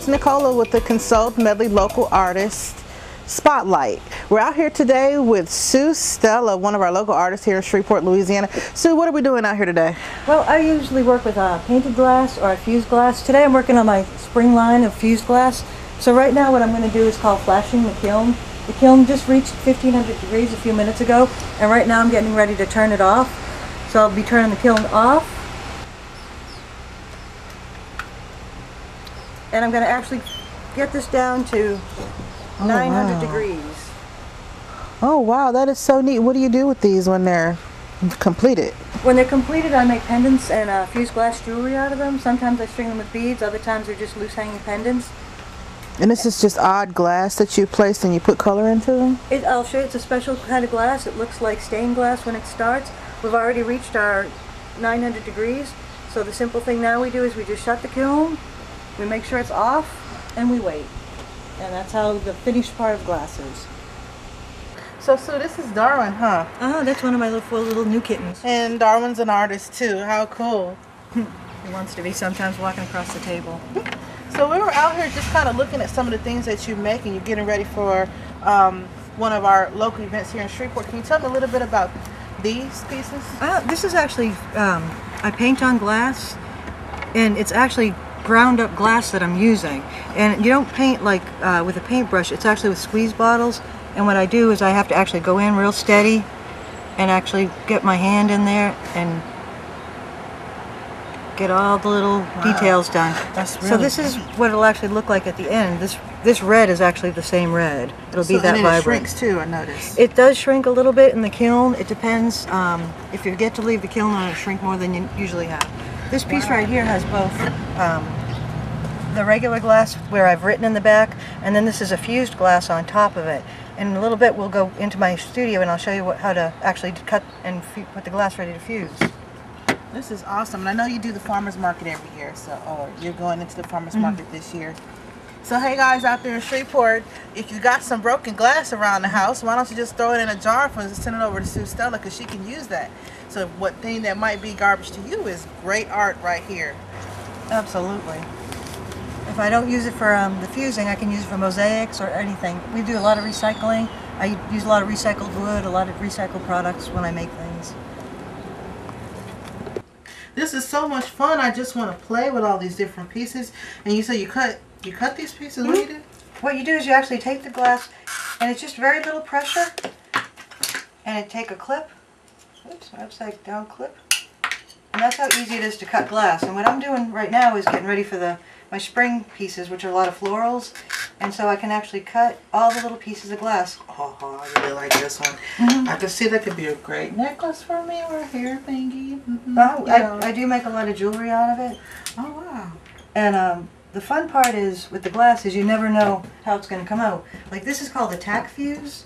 it's Nicola with the Consult Medley Local Artist Spotlight. We're out here today with Stella, one of our local artists here in Shreveport, Louisiana. Sue, what are we doing out here today? Well, I usually work with painted glass or fused glass. Today I'm working on my spring line of fused glass. So right now what I'm going to do is called flashing the kiln. The kiln just reached 1500 degrees a few minutes ago, and right now I'm getting ready to turn it off. So I'll be turning the kiln off. And I'm going to actually get this down to 900 degrees. Oh wow, that is so neat. What do you do with these when they're completed? When they're completed, I make pendants and fused glass jewelry out of them. Sometimes I string them with beads, other times they're just loose hanging pendants. And this is just odd glass that you placed and you put color into them? I'll show you, it's a special kind of glass. It looks like stained glass when it starts. We've already reached our 900 degrees. So the simple thing now we do is we just shut the kiln, we make sure it's off, and we wait. And that's how the finished part of glass is. So this is Darwin, huh? That's one of my four little new kittens. And Darwin's an artist too. How cool. He wants to be sometimes walking across the table. So we were out here just kind of looking at some of the things that you make, and you're getting ready for one of our local events here in Shreveport. Can you tell me a little bit about these pieces? This is actually, I paint on glass, and it's actually ground up glass that I'm using. And you don't paint like with a paintbrush, it's actually with squeeze bottles. And what I do is I have to actually go in real steady and actually get my hand in there and get all the little details done. That's really so this is what it'll actually look like at the end. This red is actually the same red. It'll be that vibrant. It shrinks too, I noticed. It does shrink a little bit in the kiln. It depends. If you get to leave the kiln on, it'll shrink more than you usually have. This piece right here has both the regular glass where I've written in the back, and then this is a fused glass on top of it. And in a little bit we'll go into my studio and I'll show you how to actually cut and put the glass ready to fuse. This is awesome. And I know you do the farmer's market every year, so you're going into the farmer's market this year. So hey guys out there in Shreveport, if you got some broken glass around the house, why don't you just throw it in a jar and send it over to Stella, because she can use that. So what thing that might be garbage to you is great art right here. Absolutely. If I don't use it for the fusing, I can use it for mosaics or anything. We do a lot of recycling. I use a lot of recycled wood, a lot of recycled products when I make things. This is so much fun. I just want to play with all these different pieces. And you say you cut these pieces? What do you do? What you do is you actually take the glass, and it's just very little pressure, and take a clip, upside down clip, and that's how easy it is to cut glass. And what I'm doing right now is getting ready for my spring pieces, which are a lot of florals, and so I can actually cut all the little pieces of glass. Oh, I really like this one. I can see that could be a great necklace for me or a hair thingy. I do make a lot of jewelry out of it. Oh, wow. And the fun part is with the glass is you never know how it's going to come out. Like this is called a tack fuse.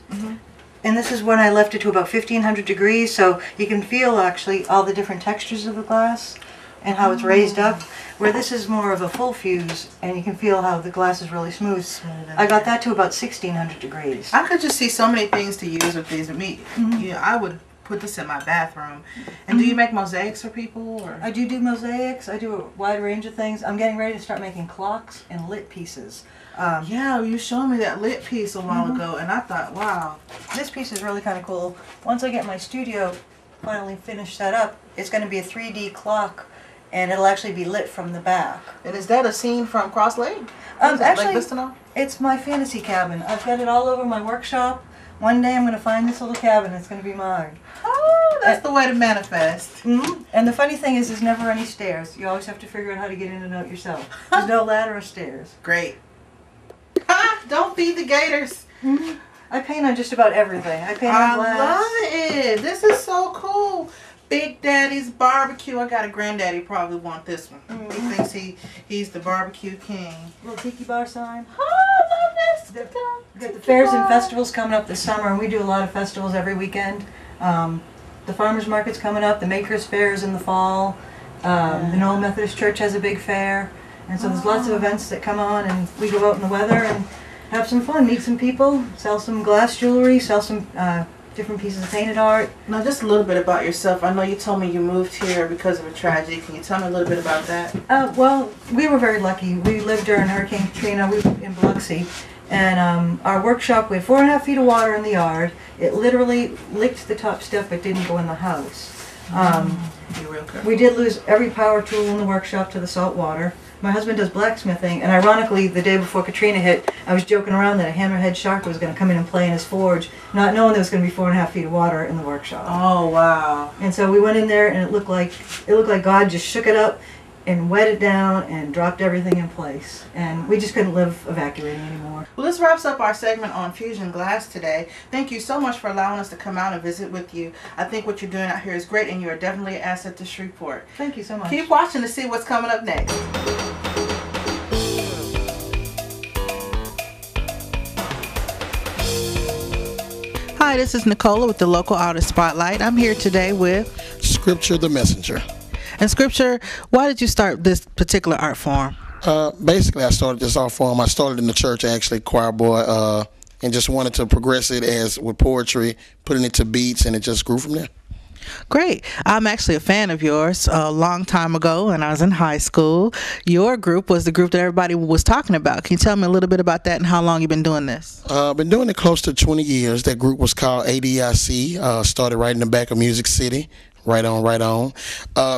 And this is when I left it to about 1500 degrees, so you can feel actually all the different textures of the glass and how it's raised up. Where this is more of a full fuse, and you can feel how the glass is really smooth. I got that to about 1600 degrees. I could just see so many things to use with these. I would put this in my bathroom. And do you make mosaics for people? Or? I do mosaics. I do a wide range of things. I'm getting ready to start making clocks and lit pieces. Yeah, you showed me that lit piece a while ago, and I thought, wow. This piece is really kind of cool. Once I get my studio finally finished set up, it's going to be a 3D clock, and it'll actually be lit from the back. And is that a scene from Cross Lake? Actually, Lake it's my fantasy cabin. I've got it all over my workshop. One day I'm going to find this little cabin. It's going to be mine. Oh, that's the way to manifest. And the funny thing is, there's never any stairs. You always have to figure out how to get in and out yourself. There's no ladder or stairs. Great. Don't feed the gators. I paint on just about everything. I paint on glass. I love it. This is so cool. Big Daddy's barbecue. I got a granddaddy probably want this one. He thinks he's the barbecue king. Little tiki bar sign. Oh, I love this. We've got the fairs and festivals coming up this summer, and we do a lot of festivals every weekend. The farmers market's coming up. The Makers Fair is in the fall. The Knoll Methodist Church has a big fair, and so there's lots of events that come on, and we go out in the weather and have some fun, meet some people, sell some glass jewelry, sell some different pieces of painted art. Now, just a little bit about yourself. I know you told me you moved here because of a tragedy. Can you tell me a little bit about that? Well, we were very lucky. We lived during Hurricane Katrina. We were in Biloxi. And our workshop, we had 4.5 feet of water in the yard. It literally licked the top step but didn't go in the house. We did lose every power tool in the workshop to the salt water. My husband does blacksmithing, and ironically, the day before Katrina hit, I was joking around that a hammerhead shark was going to come in and play in his forge, not knowing there was going to be 4.5 feet of water in the workshop. Oh, wow. And so we went in there, and it looked like God just shook it up and wet it down and dropped everything in place. And we just couldn't live evacuating anymore. Well, this wraps up our segment on Fusion Glass today. Thank you so much for allowing us to come out and visit with you. I think what you're doing out here is great, and you are definitely an asset to Shreveport. Thank you so much. Keep watching to see what's coming up next. Hi, this is Nicola with the Local Artist Spotlight. I'm here today with Scripture the Messenger. And Scripture, why did you start this particular art form? Basically, I started this art form. I started in the church, actually, choir boy, and just wanted to progress it as with poetry, putting it to beats, and it just grew from there. Great. I'm actually a fan of yours. A long time ago when I was in high school, your group was the group that everybody was talking about. Can you tell me a little bit about that and how long you've been doing this? I've been doing it close to 20 years. That group was called ADIC. Started right in the back of Music City. Right on, right on.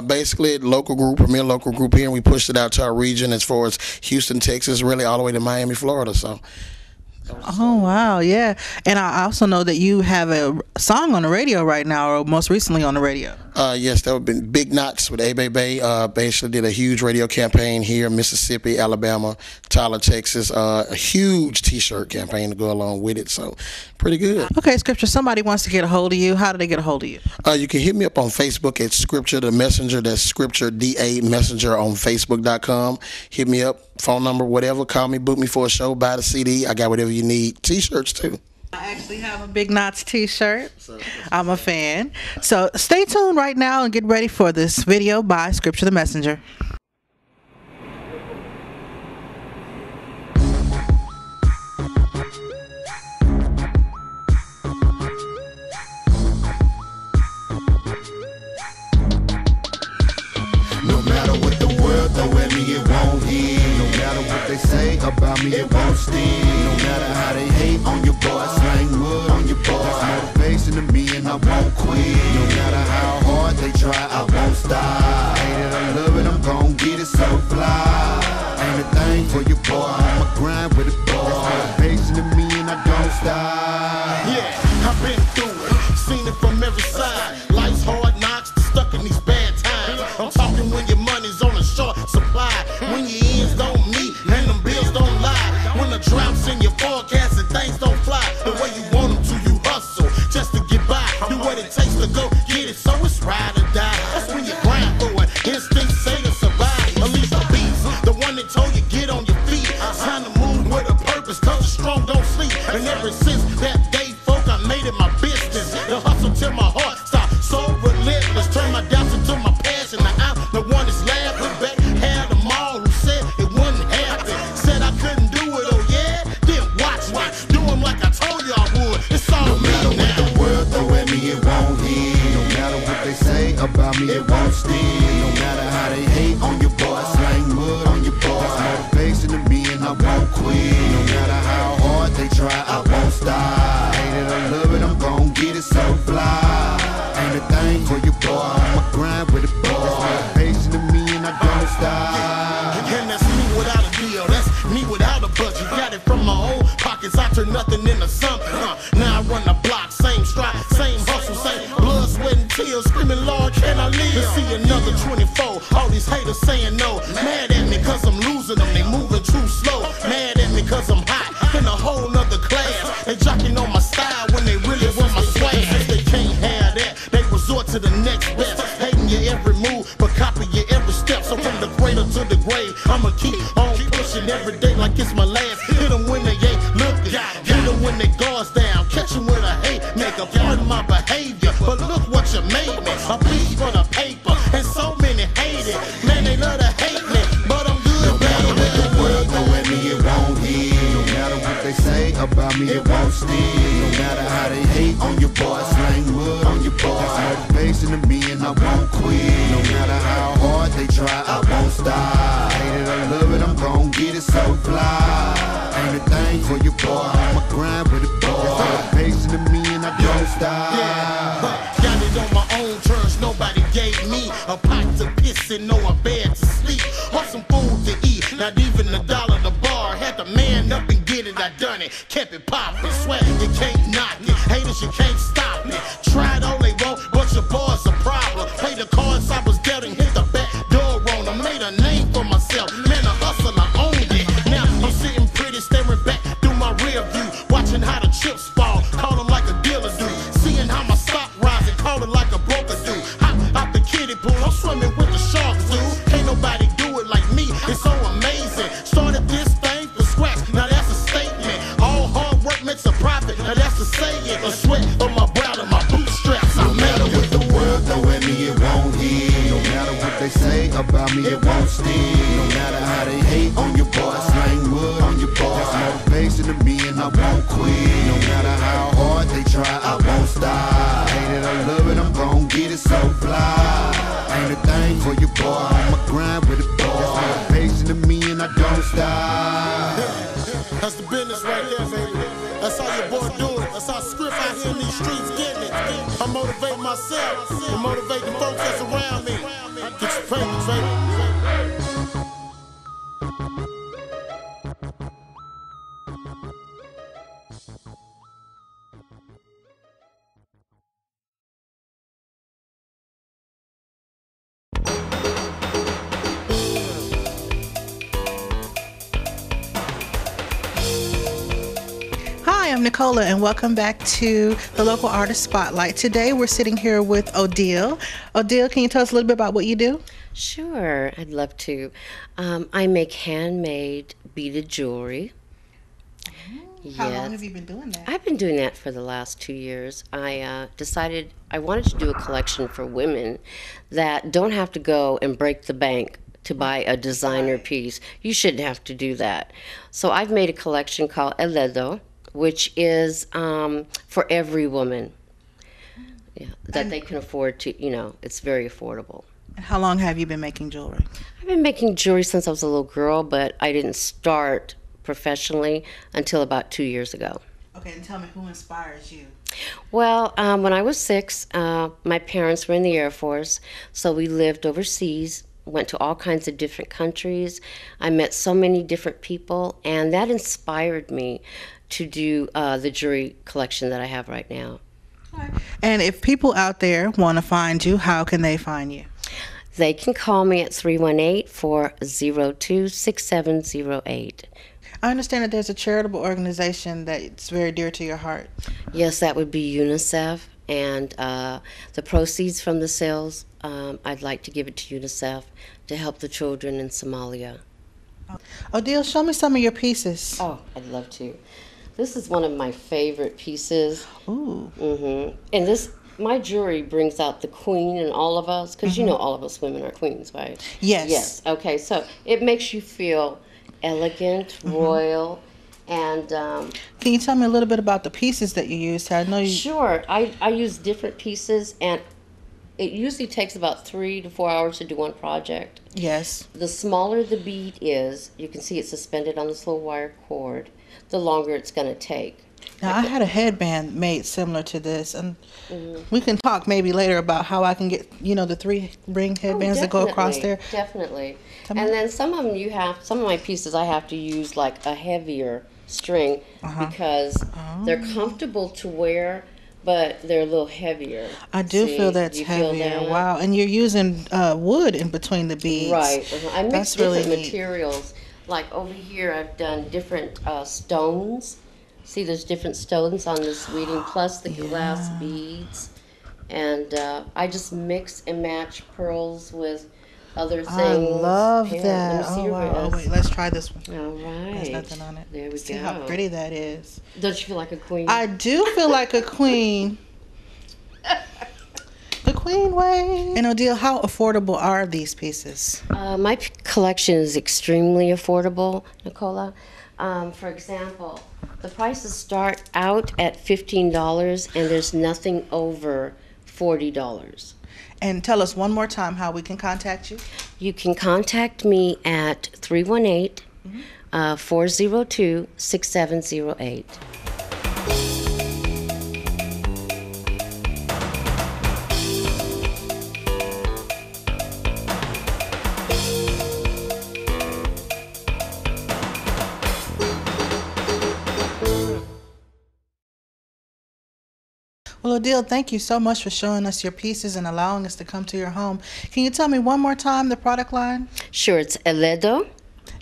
Basically, local group, premier local group here, and we pushed it out to our region as far as Houston, Texas, really all the way to Miami, Florida. So. Oh, wow, yeah. And I also know that you have a song on the radio right now, or most recently on the radio. Yes, that would be Big Knots with A-Bay. Basically did a huge radio campaign here in Mississippi, Alabama, Tyler, Texas. A huge T-shirt campaign to go along with it, so pretty good. Okay, Scripture, somebody wants to get a hold of you. How do they get a hold of you? You can hit me up on Facebook at Scripture the Messenger. That's Scripture DA Messenger on Facebook.com. Hit me up, phone number, whatever. Call me, book me for a show, buy the CD. I got whatever you need. T-shirts too. I actually have a Big Knots t-shirt. I'm a fan. So stay tuned right now and get ready for this video by Scripture the Messenger. No matter what the world throw at me, it won't heal. No matter what they say about me, it won't steal. No matter how they hate on your boy, I slang wood on your boy. That's motivation to me and I won't quit. No matter how hard they try, I won't stop. Hate it or love it, I'm gon' get it so fly. Ain't a thing for your boy, I'ma grind with it, boy. That's motivation to me and I don't stop. Yeah, I've been through it, seen it from every side. Life's hard knocks, stuck in these bad times. I'm talking when your money's on a short supply, when your ends don't meet and them bills don't lie, when the drought's in your forecast and things don't fly the way you want them to. You hustle just to get by, do what it takes to go get it, so it's ride or die. That's when you grind for it, instincts say to survive. At least the beast, the one that told you get on your feet. Time to move with a purpose, cause the strong don't sleep. And ever since that day, folk, I made it my business to hustle till my heart stop so relentless. Turn my doubts into my passion. Now I'm the one that's laughing back. Had them all who said it wouldn't happen, said I couldn't do it. Oh yeah, then watch me do them like I told you I would. It's all No me matter what now. the world throw at me, it won't heal. No matter what they say about me, it won't steal. No matter how they hate on your boy, I slang wood on your boy. That's motivation to me and I won't quit. No matter how hard they try, I won't stop. Hate it or love it, I'm gon' get it so fly. Ain't a thing for your boy, I'ma grind with it, boy. That's motivation to me and I don't stop. And that's me without a deal, that's me without a budget. Got it from my own pockets, I turn nothing into something. Now I run the block, same stride, same hustle, same blood, sweat and tears, screaming, Lord, can I live? To see another 24, all these haters saying no. Mad at me cause I'm losing them, they moving too slow. Mad at me cause I'm hot, in a whole nother class. They jocking on my style when they really want my swag. Since they can't have that, they resort to the next best. Hating your every move, but copy your every step. So from the cradle to the grave, I'ma keep on pushing every day like it's my last. Hit them when they ain't looking, hit them when they guards down. Catch them with a hate, make a part of my behavior. But look what you made me, a piece for the paper. And so many hate it, man, they love to hate me. But I'm good, No matter what the baby. world throw at me, it won't heal. No matter what they say about me, it won't steal. No matter how they hate on your boy, I stop. Yeah, got it on my own terms, nobody gave me a pot to piss in or a bed to sleep, or some food to eat, not even $1 the bar. Had to man up and get it, I done it, kept it poppin'. Sweat, you can't knock it, haters, you can't stop it. Tried all they want, but your boy's a problem. Play the cards I was dealt and hit the back door on them. Made a name for myself, man, a hustle, I owned it. Now I'm sitting pretty, staring back through my rear view, watching how the chips fall, call them like a dealer do. Seeing how my stock rise and call it like a broker do. Hop out the kiddie pool, I'm swimming with the sharks, dude. Can't nobody do it like me, it's so amazing. Started this thing from scratch, now that's a statement. All hard work makes a profit, now that's a saying. A sweat on my brow and my bootstraps, No I'm matter made what the world throw at me, it won't hit. No matter what they say about me, it won't stick. No matter how they hate on your boy, slang wood on your boy. That's motivation to me and I won't quit. No matter how hard they try, I won't stop. Hate it or love it, I'm gon' get it so fly. Ain't a thing for your boy, on my grind with it, boy. That's motivation to me and I don't stop. That's the business right there, baby. That's how your boy do it. That's how script out here in these streets getting it. I motivate myself and motivate the folks that's around me. Get your papers, baby. Hi, I'm Nicola, and welcome back to the Local Artist Spotlight. Today we're sitting here with Odile. Odile, can you tell us a little bit about what you do? Sure, I'd love to. I make handmade beaded jewelry. How long have you been doing that? I've been doing that for the last 2 years. I decided I wanted to do a collection for women that don't have to go and break the bank to buy a designer piece. You shouldn't have to do that. So I've made a collection called Eledo, which is for every woman. Yeah, that they can afford to, it's very affordable. And how long have you been making jewelry? I've been making jewelry since I was a little girl, but I didn't start professionally until about 2 years ago. Okay, and tell me, who inspires you? Well, when I was 6, my parents were in the Air Force, so we lived overseas, went to all kinds of different countries. I met so many different people, and that inspired me to do the jewelry collection that I have right now. And if people out there want to find you, how can they find you? They can call me at 318-402-6708. I understand that there's a charitable organization that's very dear to your heart. Yes, that would be UNICEF, and the proceeds from the sales, I'd like to give it to UNICEF to help the children in Somalia. Odile, show me some of your pieces. Oh, I'd love to. This is one of my favorite pieces. Ooh. And my jewelry brings out the queen in all of us, because you know all of us women are queens, right? Yes. Yes. Okay, so it makes you feel elegant, royal, and can you tell me a little bit about the pieces that you used? I know you. Sure. I use different pieces, and it usually takes about 3 to 4 hours to do one project. Yes. The smaller the bead is, you can see it's suspended on this little wire cord, the longer it's going to take. Now, I had a headband made similar to this, and we can talk maybe later about how I can get, the 3 ring headbands that go across there. Definitely. And then some of my pieces I have to use like a heavier string because they're comfortable to wear, but they're a little heavier. I do feel that's heavier. Wow. And you're using wood in between the beads. Right. I mix that's different really materials. Like over here, I've done different stones. See, there's different stones on this reading, plus the glass beads. And I just mix and match pearls with other things. I love that. Let me see Oh, your wow. wrist. Oh, wait, let's try this one. All right. There's nothing on it. There we See go. how pretty that is. Don't you feel like a queen? I do feel like a queen. The queen way. And Odile, how affordable are these pieces? My collection is extremely affordable, Nicola. For example, the prices start out at $15, and there's nothing over $40. And tell us one more time how we can contact you. You can contact me at 318-402-6708. Well, Odile, thank you so much for showing us your pieces and allowing us to come to your home. Can you tell me one more time the product line? Sure, it's Eledo.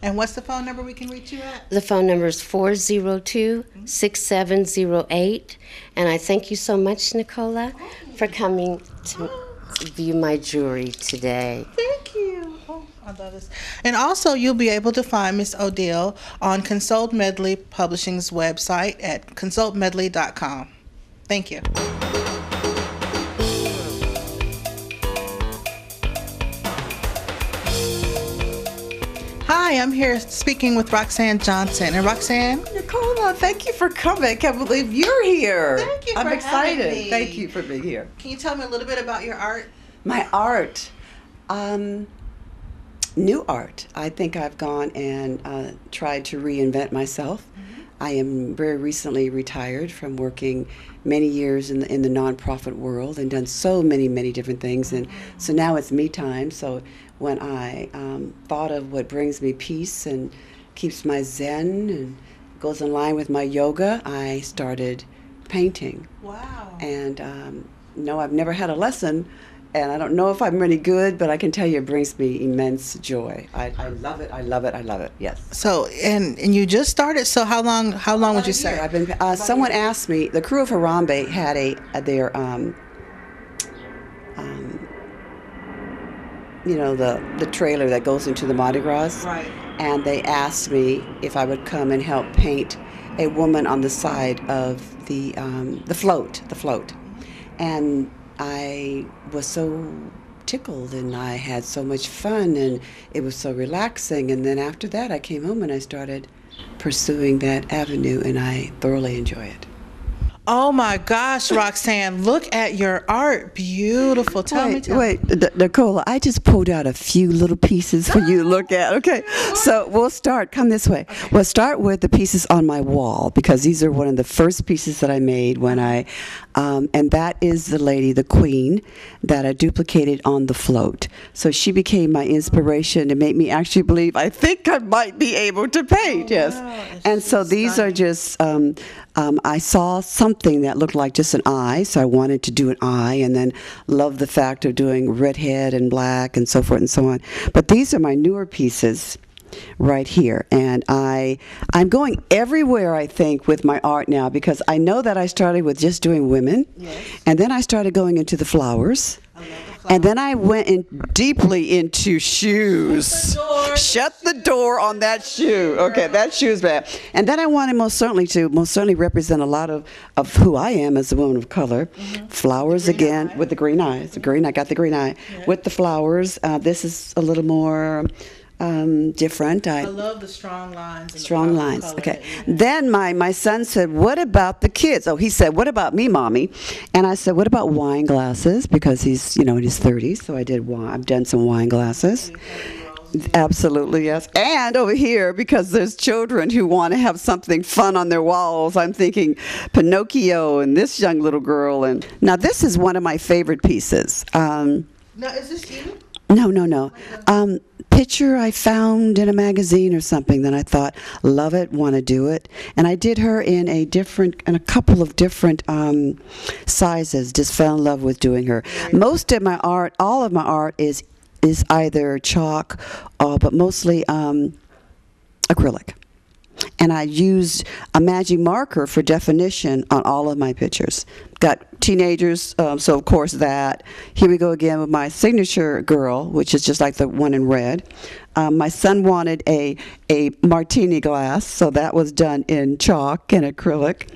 And what's the phone number we can reach you at? The phone number is 402-6708. And I thank you so much, Nicola, for coming to view my jewelry today. Thank you. Oh, I love this. And also, you'll be able to find Miss Odile on Consult Medley Publishing's website at consultmedley.com. Thank you. Hi, I'm here speaking with Roxanne Johnson. And Roxanne? Nicola, thank you for coming. I can't believe you're here. Thank you for I'm excited. having me. Thank you for being here. Can you tell me a little bit about your art? My art. New art. I think I've gone and tried to reinvent myself. I am very recently retired from working many years in the nonprofit world and done so many different things. And so now it's me time. So when I thought of what brings me peace and keeps my zen and goes in line with my yoga, I started painting. Wow. And no, I've never had a lesson, and I don't know if I'm really good, but I can tell you it brings me immense joy. I love it. I love it. I love it. Yes. So and you just started. So how long would you say? I've been. Someone asked me. The crew of Harambe had their the trailer that goes into the Mardi Gras. Right. And they asked me if I would come and help paint a woman on the side of the float. And I was so tickled, and I had so much fun, and it was so relaxing. And then after that, I came home and I started pursuing that avenue, and I thoroughly enjoy it. Oh my gosh, Roxanne, look at your art. Beautiful. Tell me. Wait, Nicola, I just pulled out a few little pieces for you to look at. Okay, so we'll start. Come this way. Okay. We'll start with the pieces on my wall, because these are one of the first pieces that I made when I, and that is the lady, the queen, that I duplicated on the float. So she became my inspiration and made me actually believe I think I might be able to paint. Yes, wow. And so these are just. I saw something that looked like just an eye, so I wanted to do an eye, and then loved the fact of doing redhead and black and so forth and so on. But these are my newer pieces right here, and I'm going everywhere, I think, with my art now, because I know that I started with just doing women, yes. And then I started going into the flowers. And then I went in deeply into shoes. Shut the door on that shoe. Okay, that shoe's bad. And then I wanted most certainly represent a lot of who I am as a woman of color. Mm-hmm. Flowers again with the green eyes. The green, I got the green eye. Yeah. With the flowers, this is a little more different. I love the strong lines. And strong lines. Okay. Then my son said, "What about the kids?" Oh, he said, "What about me, mommy?" And I said, "What about wine glasses?" Because he's in his 30s, so I've done some wine glasses. Absolutely, yes. And over here, because there's children who want to have something fun on their walls, I'm thinking Pinocchio and this young little girl. And now this is one of my favorite pieces. Now, is this you? No. Picture I found in a magazine or something. Then I thought, love it, want to do it, and I did her in a couple of different sizes. Just fell in love with doing her. Most of my art, all of my art is either chalk, but mostly acrylic. And I used a magic marker for definition on all of my pictures. Got teenagers, so of course that. Here we go again with my signature girl, which is just like the one in red. My son wanted a martini glass, so that was done in chalk and acrylic.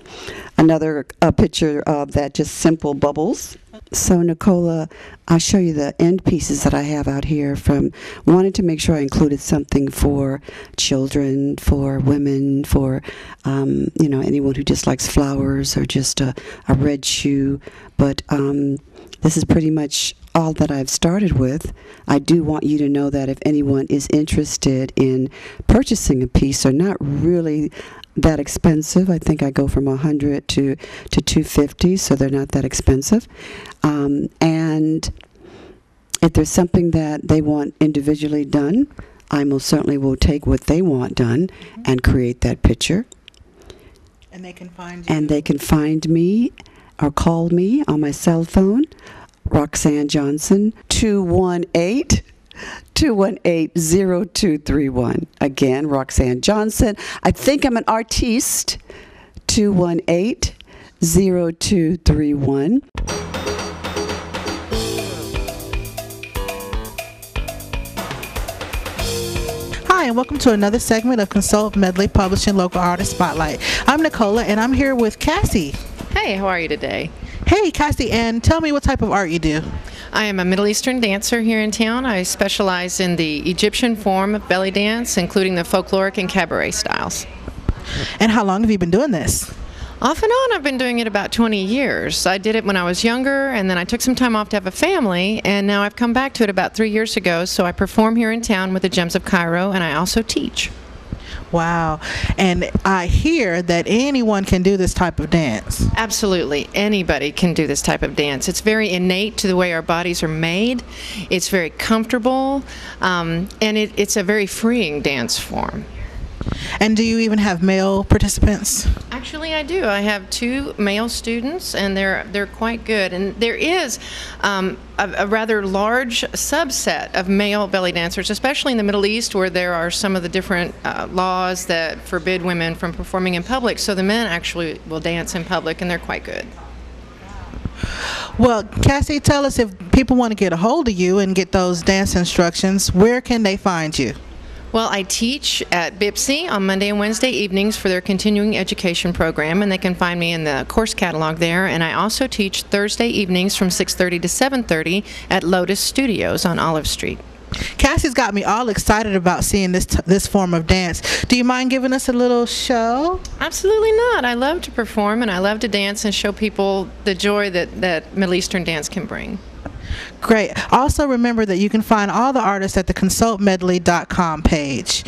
Another picture of that, just simple bubbles. So Nicola, I'll show you the end pieces that I have out here from wanting to make sure I included something for children, for women, for anyone who just likes flowers or just a red shoe. But this is pretty much all that I've started with. I do want you to know that if anyone is interested in purchasing a piece, they're not really that expensive. I think I go from $100 to $250, so they're not that expensive. And if there's something that they want individually done, I most certainly will take what they want done and create that picture. And they can find you. And they can find me or call me on my cell phone, Roxanne Johnson, 218-0231. Again, Roxanne Johnson. I think I'm an artiste, 218-0231. Hi, and welcome to another segment of Consult Medley Publishing Local Artist Spotlight. I'm Nicola, and I'm here with Cassie. Hey, how are you today? Hey, Cassie, and tell me what type of art you do. I am a Middle Eastern dancer here in town. I specialize in the Egyptian form of belly dance, including the folkloric and cabaret styles. And how long have you been doing this? Off and on, I've been doing it about 20 years. I did it when I was younger, and then I took some time off to have a family, and now I've come back to it about 3 years ago. So I perform here in town with the Gems of Cairo, and I also teach. Wow. And I hear that anyone can do this type of dance. Absolutely. Anybody can do this type of dance. It's very innate to the way our bodies are made. It's very comfortable, and it's a very freeing dance form. And do you even have male participants? Actually, I do. I have 2 male students, and they're quite good. And there is a rather large subset of male belly dancers, especially in the Middle East, where there are some of the different laws that forbid women from performing in public. So the men actually will dance in public, and they're quite good. Well, Cassie, tell us, if people want to get a hold of you and get those dance instructions, where can they find you? Well, I teach at BIPSI on Monday and Wednesday evenings for their continuing education program, and they can find me in the course catalog there. And I also teach Thursday evenings from 6:30 to 7:30 at Lotus Studios on Olive Street. Cassie's got me all excited about seeing this form of dance. Do you mind giving us a little show? Absolutely not. I love to perform, and I love to dance and show people the joy that Middle Eastern dance can bring. Great. Also remember that you can find all the artists at the consultmedley.com page.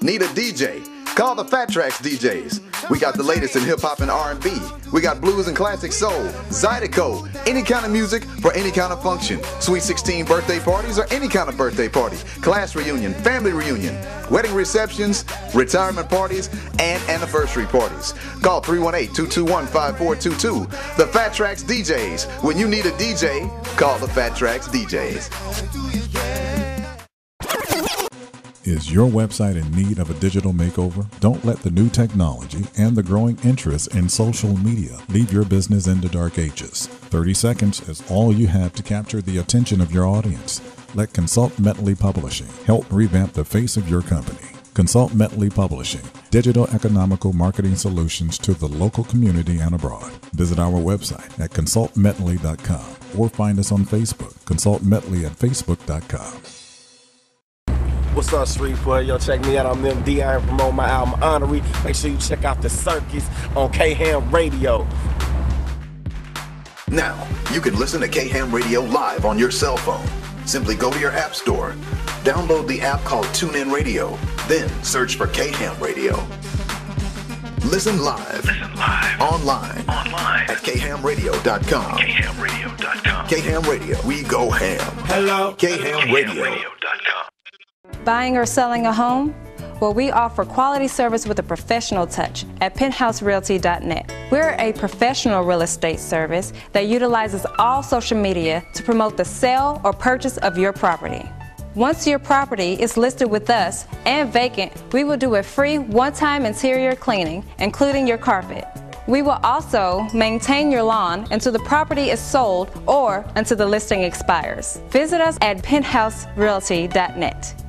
Need a DJ? Call the Fat Tracks DJs. We got the latest in hip-hop and R&B. We got blues and classic soul, Zydeco, any kind of music for any kind of function. Sweet 16 birthday parties or any kind of birthday party. Class reunion, family reunion, wedding receptions, retirement parties, and anniversary parties. Call 318-221-5422. The Fat Tracks DJs. When you need a DJ, call the Fat Tracks DJs. Is your website in need of a digital makeover? Don't let the new technology and the growing interest in social media leave your business into dark ages. 30 seconds is all you have to capture the attention of your audience. Let Consult Medley Publishing help revamp the face of your company. Consult Medley Publishing, digital economical marketing solutions to the local community and abroad. Visit our website at consultmedley.com or find us on Facebook, Consult Medley at facebook.com. What's up, Streetfoot? Yo, check me out on MD. I am promoting my album Honorary. Make sure you check out the Circus on K-Ham Radio. Now, you can listen to K-Ham Radio live on your cell phone. Simply go to your app store, download the app called TuneIn Radio, then search for K-Ham Radio. Listen live. Online. At khamradio.com. K-Ham Radio. We go ham. Hello. K-Ham Radio. Buying or selling a home? Well, we offer quality service with a professional touch at penthouserealty.net. We're a professional real estate service that utilizes all social media to promote the sale or purchase of your property. Once your property is listed with us and vacant, we will do a free one-time interior cleaning, including your carpet. We will also maintain your lawn until the property is sold or until the listing expires. Visit us at penthouserealty.net.